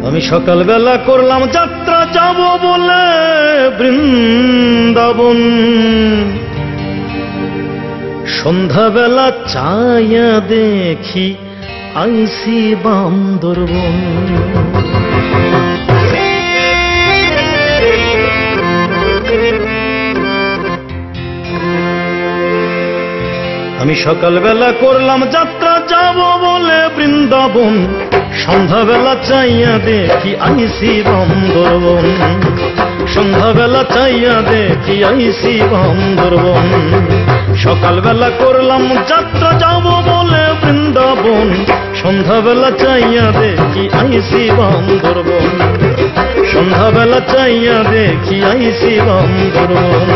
আমি সকালবেলা করলাম যাত্রা যাব বলে বৃন্দাবন, সন্ধ্যাবেলা চাইয়া দেখি আইসি বান্দরবন। আমি সকালবেলা করলাম যাত্রা যাব বলে বৃন্দাবন, সন্ধ্যাবেলা চাইয়া দেখি আইসি বান্দরবন, সন্ধ্যাবেলা চাইয়া দেখি আইসি বান্দরবন। সকালবেলা করলাম যাত্রা যাব বলে বৃন্দাবন, সন্ধ্যাবেলা চাইয়া দেখি আইসি বান্দরবন, সন্ধ্যাবেলা চাইয়া দেখি আইসি বান্দরবন।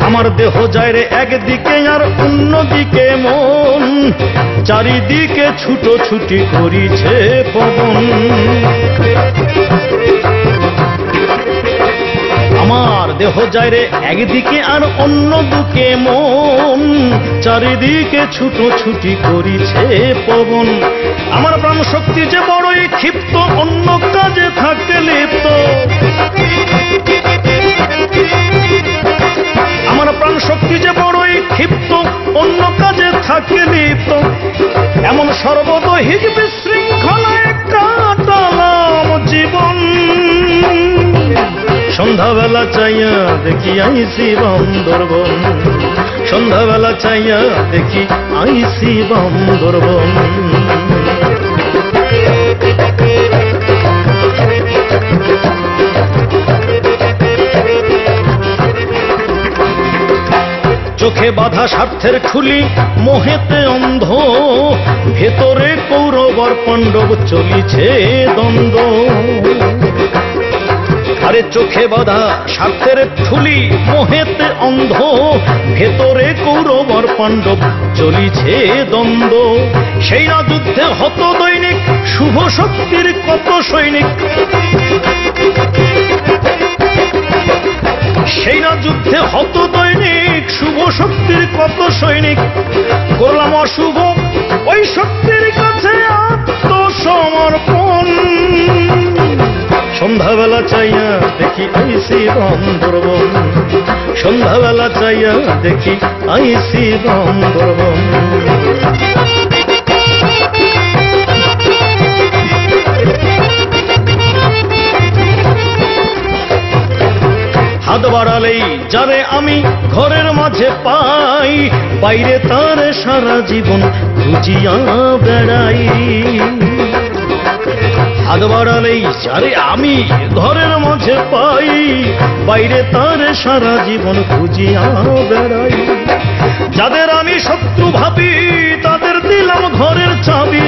আমার দেহ যায় রে একদিকে আর অন্যদিকে মন, চারিদিকে ছুটোছুটি করিছে পবন। আমার দেহ যায় রে একদিকে আর অন্যদিকে মন, চারিদিকে ছুটোছুটি করিছে পবন। আমার প্রাণ শক্তি যে বড়ই ক্ষিপ্ত, অন্য কাজে থাকতে লিপ্ত। আমার প্রাণ শক্তি যে বড়ই ক্ষিপ্ত, অন্য কাজে থাকে লিপ্ত। এমন সর্বদৈহিক বিশৃঙ্খলায় কাটালাম জীবন। সন্ধ্যাবেলা চাইয়া দেখি আইসি বান্দরবন, সন্ধ্যাবেলা চাইয়া দেখি আইসি বান্দরবন। চোখে বাঁধা স্বার্থের খুলি, মোহেতে অন্ধ, ভেতরে কৌরব আর পাণ্ডব চলিছে দ্বন্দ্ব। আরে চোখে বাঁধা স্বার্থের ঠুলি, মোহেতে অন্ধ, ভেতরে কৌরব আর পাণ্ডব চলিছে দ্বন্দ্ব। সেই না যুদ্ধে হত দৈনিক শুভ শক্তির কত সৈনিক, সেই না যুদ্ধে হত দৈনিক শুভ শক্তির কত সৈনিক। করলাম অশুভ ওই শক্তির কাছে আত্মসমর্পণ। সন্ধ্যাবেলা চাইয়া দেখি আইসি বান্দরবন, সন্ধ্যাবেলা চাইয়া দেখি আইসি বান্দরবন। হাত বাড়ালেই যারে আমি ঘরের মাঝে পাই, বাইরে তার সারা জীবন খুঁজিয়া বেড়াই। হাত বাড়ালেই যারে আমি ঘরের মাঝে পাই, বাইরে তার সারা জীবন খুঁজিয়া বেড়াই। যাদের আমি শত্রু ভাবি তাদের দিলাম ঘরের চাবি,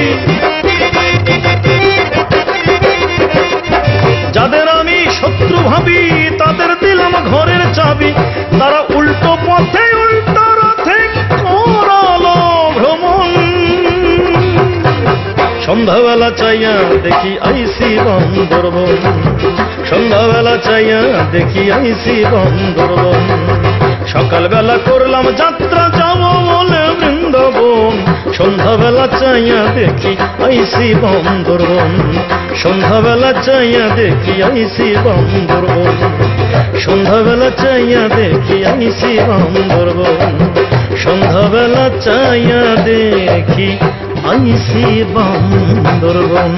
যাদের আমি শত্রু ভাবি তাদের দিলাম ঘরের চাবি। তারা উল্টো পথে উল্টো রথে করালো ভ্রমণ। সন্ধ্যাবেলা চাইয়া দেখি আইসি বান্দরবন, সন্ধ্যাবেলা চাইয়া দেখি আইসি বান্দরবন। সকালবেলা করলাম যাত্রা যাব বলে বৃন্দাবন, সন্ধ্যাবেলা চাইয়া দেখি আইসি বান্দরবন, সন্ধ্যাবেলা চাইয়া দেখি আইসি বান্দরবন, সন্ধ্যাবেলা চাইয়া দেখি আইসি বান্দরবন, সন্ধ্যাবেলা চাইয়া দেখি আইসি বান্দরবন।